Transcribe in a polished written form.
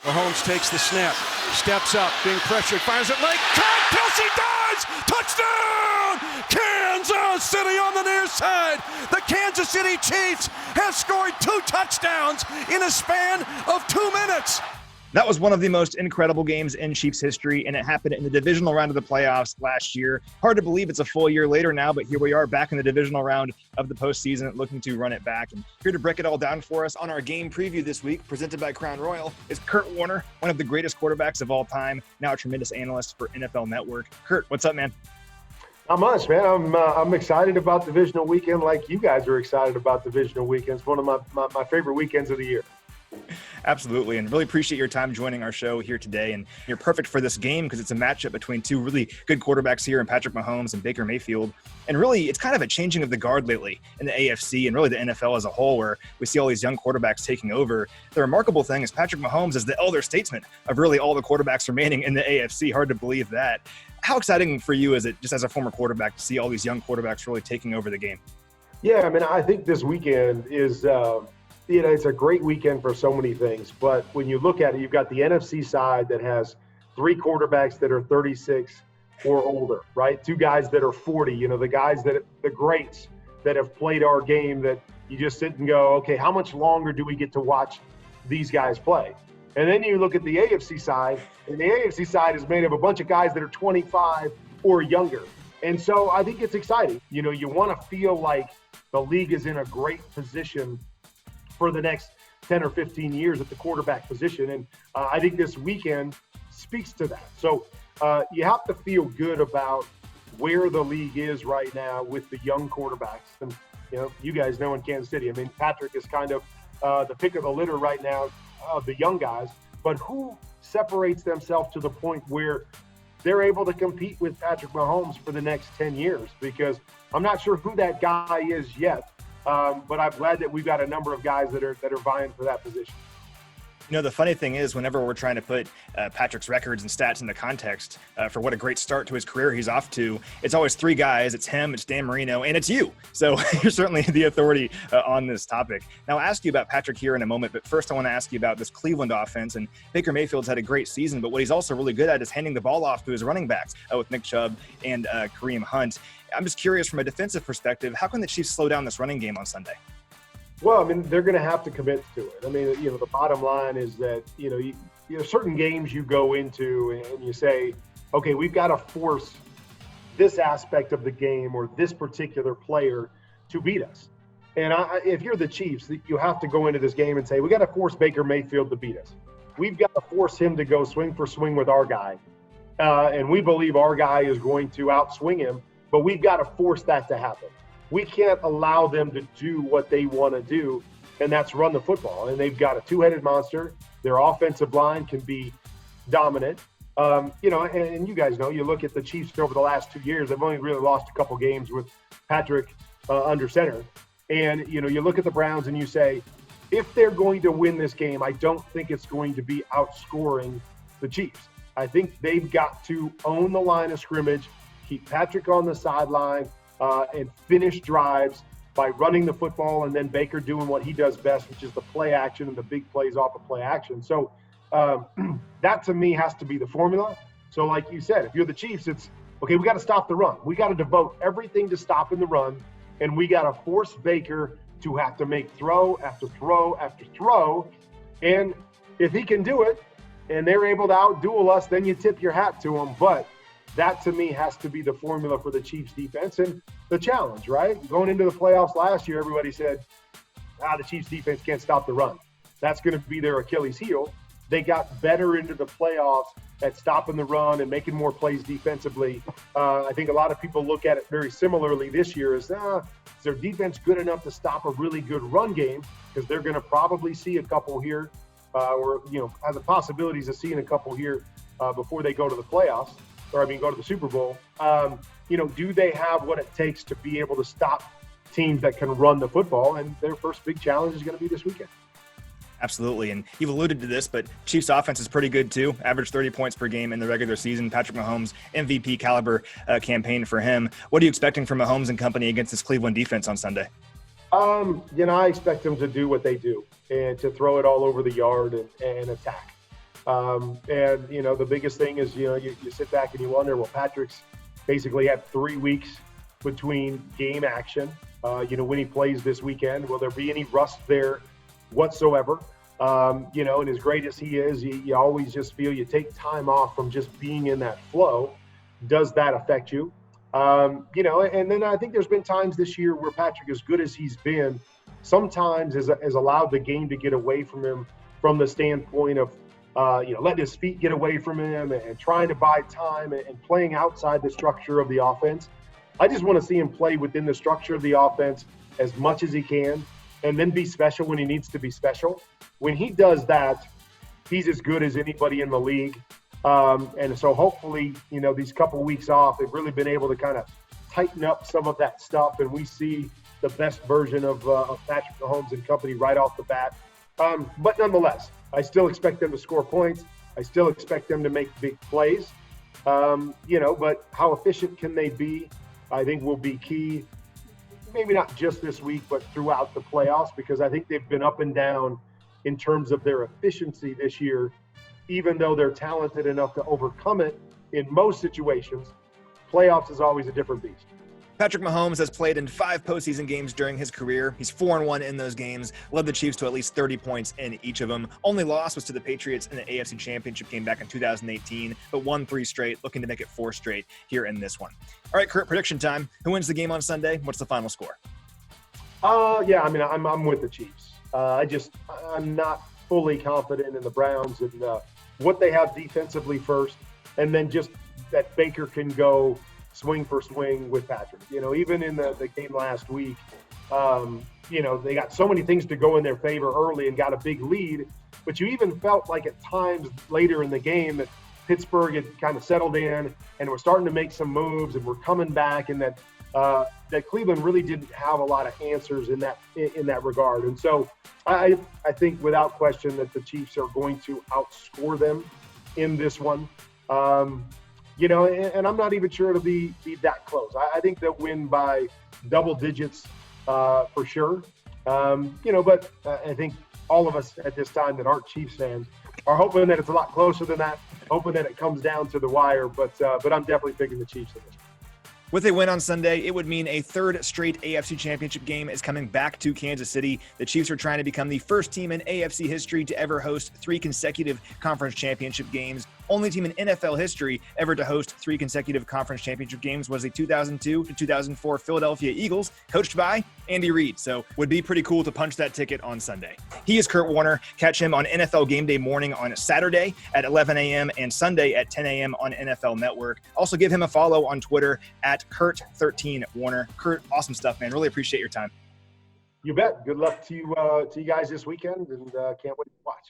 Mahomes takes the snap, steps up, being pressured, fires it late. Kelsey dives! Touchdown! Kansas City on the near side. The Kansas City Chiefs have scored 2 touchdowns in a span of 2 minutes. That was one of the most incredible games in Chiefs history, and it happened in the divisional round of the playoffs last year. Hard to believe it's a full year later now, but here we are back in the divisional round of the postseason, looking to run it back. And here to break it all down for us on our game preview this week, presented by Crown Royal, is Kurt Warner, one of the greatest quarterbacks of all time, now a tremendous analyst for NFL Network. Kurt, what's up, man? Not much, man. I'm excited about divisional weekend like you guys are excited about divisional weekends. One of my favorite weekends of the year. Absolutely, and really appreciate your time joining our show here today. And you're perfect for this game because it's a matchup between 2 really good quarterbacks here in Patrick Mahomes and Baker Mayfield. And really, it's kind of a changing of the guard lately in the AFC and really the NFL as a whole, where we see all these young quarterbacks taking over. The remarkable thing is Patrick Mahomes is the elder statesman of really all the quarterbacks remaining in the AFC. Hard to believe that. How exciting for you is it, just as a former quarterback, to see all these young quarterbacks really taking over the game? Yeah, I mean, I think this weekend is it's a great weekend for so many things. But when you look at it, you've got the NFC side that has 3 quarterbacks that are 36 or older, right? 2 guys that are 40, the guys the greats that have played our game that you just sit and go, okay, how much longer do we get to watch these guys play? And then you look at the AFC side, and the AFC side is made of a bunch of guys that are 25 or younger. And so I think it's exciting. You want to feel like the league is in a great position for the next 10 or 15 years at the quarterback position. And I think this weekend speaks to that. So you have to feel good about where the league is right now with the young quarterbacks. And, you guys know in Kansas City, I mean, Patrick is kind of the pick of the litter right now of the young guys. But who separates themselves to the point where they're able to compete with Patrick Mahomes for the next 10 years? Because I'm not sure who that guy is yet. But I'm glad that we've got a number of guys that are vying for that position. The funny thing is, whenever we're trying to put Patrick's records and stats into context for what a great start to his career he's off to, it's always 3 guys. It's him, it's Dan Marino, and it's you. So you're certainly the authority on this topic. Now, I'll ask you about Patrick here in a moment, but first I want to ask you about this Cleveland offense. And Baker Mayfield's had a great season, but what he's also really good at is handing the ball off to his running backs with Nick Chubb and Kareem Hunt. I'm just curious, from a defensive perspective, how can the Chiefs slow down this running game on Sunday? Well, I mean, they're going to have to commit to it. I mean, the bottom line is that, certain games you go into and you say, okay, we've got to force this aspect of the game or this particular player to beat us. And if you're the Chiefs, you have to go into this game and say, we got to force Baker Mayfield to beat us. We've got to force him to go swing for swing with our guy. And we believe our guy is going to outswing him, but we've got to force that to happen. We can't allow them to do what they want to do, and that's run the football. And they've got a 2-headed monster. Their offensive line can be dominant. And you guys know, you look at the Chiefs over the last 2 years, they've only really lost a couple games with Patrick under center. And, you look at the Browns and you say, if they're going to win this game, I don't think it's going to be outscoring the Chiefs. I think they've got to own the line of scrimmage, keep Patrick on the sideline, and finish drives by running the football, and then Baker doing what he does best, which is the play action and the big plays off of play action. So that to me has to be the formula. So like you said, if you're the Chiefs, it's okay, we got to stop the run. We got to devote everything to stopping the run, and we got to force Baker to have to make throw after throw after throw. And if he can do it and they're able to outduel us, then you tip your hat to him. But that, to me, has to be the formula for the Chiefs defense and the challenge, right? Going into the playoffs last year, everybody said, the Chiefs defense can't stop the run. That's going to be their Achilles heel. They got better into the playoffs at stopping the run and making more plays defensively. I think a lot of people look at it very similarly this year as, is their defense good enough to stop a really good run game? Because they're going to probably see a couple here or have the possibilities of seeing a couple here before they go to the playoffs. Go to the Super Bowl. Do they have what it takes to be able to stop teams that can run the football? And their first big challenge is going to be this weekend. Absolutely. And you've alluded to this, but Chiefs offense is pretty good too. Average 30 points per game in the regular season. Patrick Mahomes, MVP caliber campaign for him. What are you expecting from Mahomes and company against this Cleveland defense on Sunday? I expect them to do what they do and to throw it all over the yard and attack. And, the biggest thing is, you sit back and you wonder, well, Patrick's basically had 3 weeks between game action. When he plays this weekend, will there be any rust there whatsoever? And as great as he is, you always just feel you take time off from just being in that flow. Does that affect you? And then I think there's been times this year where Patrick, as good as he's been, sometimes has allowed the game to get away from him from the standpoint of, letting his feet get away from him and trying to buy time and playing outside the structure of the offense. I just want to see him play within the structure of the offense as much as he can and then be special when he needs to be special. When he does that, he's as good as anybody in the league. And so hopefully, these couple weeks off, they've really been able to kind of tighten up some of that stuff, and we see the best version of Patrick Mahomes and company right off the bat. But nonetheless, I still expect them to score points. I still expect them to make big plays. But how efficient can they be, I think will be key. Maybe not just this week, but throughout the playoffs, because I think they've been up and down in terms of their efficiency this year. Even though they're talented enough to overcome it in most situations, playoffs is always a different beast. Patrick Mahomes has played in 5 postseason games during his career. He's 4-1 in those games, led the Chiefs to at least 30 points in each of them. Only loss was to the Patriots in the AFC Championship game back in 2018, but won 3 straight, looking to make it 4 straight here in this one. All right, Kurt, prediction time. Who wins the game on Sunday? What's the final score? I'm with the Chiefs. I'm not fully confident in the Browns and what they have defensively first, and then just that Baker can go swing for swing with Patrick. Even in the game last week, they got so many things to go in their favor early and got a big lead, but you even felt like at times later in the game that Pittsburgh had kind of settled in and were starting to make some moves and were coming back, and that Cleveland really didn't have a lot of answers in that regard. And so I think without question that the Chiefs are going to outscore them in this one. And I'm not even sure it'll be that close. I think they'll win by double digits for sure. But I think all of us at this time that aren't Chiefs fans are hoping that it's a lot closer than that, hoping that it comes down to the wire. But I'm definitely picking the Chiefs in this. With a win on Sunday, it would mean a 3rd straight AFC Championship game is coming back to Kansas City. The Chiefs are trying to become the first team in AFC history to ever host 3 consecutive conference championship games. Only team in NFL history ever to host 3 consecutive conference championship games was the 2002 to 2004 Philadelphia Eagles, coached by Andy Reid. So would be pretty cool to punch that ticket on Sunday. He is Kurt Warner. Catch him on NFL Game Day morning on Saturday at 11 a.m. and Sunday at 10 a.m. on NFL Network. Also give him a follow on Twitter at Kurt13Warner. Kurt, awesome stuff, man. Really appreciate your time. You bet. Good luck to you guys this weekend, and can't wait to watch.